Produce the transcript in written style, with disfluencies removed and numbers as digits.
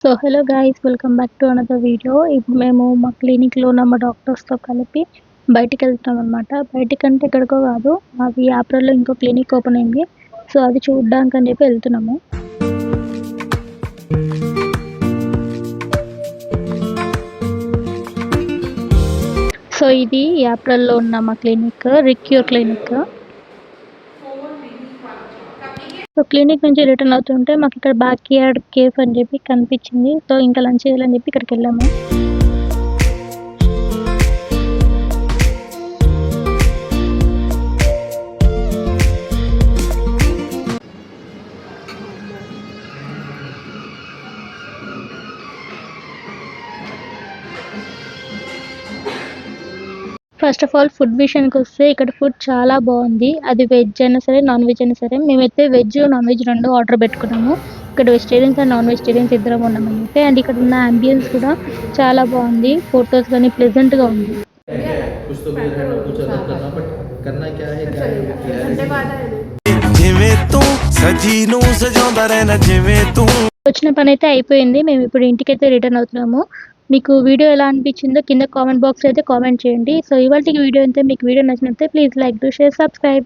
So hello guys, welcome back to another video. ఇప్పుడు మేము మా క్లినిక్లో ఉన్న మా డాక్టర్స్తో కలిపి బయటికి వెళ్తున్నాం అనమాట. బయటికంటే ఎక్కడికో కాదు, మాది ఏప్రిల్లో ఇంకో క్లినిక్ ఓపెన్ అయింది. సో అది చూడడానికి అని చెప్పి వెళ్తున్నాము. సో ఇది ఏప్రిల్లో ఉన్న మా క్లినిక్, రిక్యూర్ క్లినిక్. సో క్లినిక్ నుంచి రిటర్న్ అవుతుంటే మాకు ఇక్కడ బ్యాక్ యార్డ్ కేఫ్ అని చెప్పి కనిపించింది. సో ఇంకా లంచ్ చేయాలని చెప్పి ఇక్కడికి వెళ్ళాము. ఫస్ట్ ఆఫ్ ఆల్ ఫుడ్ విషయానికి వస్తే ఇక్కడ ఫుడ్ చాలా బాగుంది. అది వెజ్ అయినా సరే, నాన్ వెజ్ అయినా సరే. మేమైతే వెజ్, నాన్ వెజ్ 2 ఆర్డర్ పెట్టుకున్నాము. ఇక్కడ వెజిటేరియన్స్ అండ్ నాన్ వెజిటేరియన్స్ ఇద్దరం ఉన్నామైతే. అండ్ ఇక్కడ ఉన్న అంబియన్స్ కూడా చాలా బాగుంది. ఫొటోస్ కానీ ప్లెజెంట్గా ఉంది. వచ్చిన పని అయితే అయిపోయింది. మేము ఇప్పుడు ఇంటికైతే రిటర్న్ అవుతున్నాము. మీకు వీడియో ఎలా అనిపించిందో కింద కామెంట్ బాక్స్ అయితే కామెంట్ చేయండి. సో ఇవాళకి వీడియో అయితే మీకు వీడియో నచ్చినట్లయితే ప్లీజ్ లైక్, షేర్, సబ్స్క్రైబ్.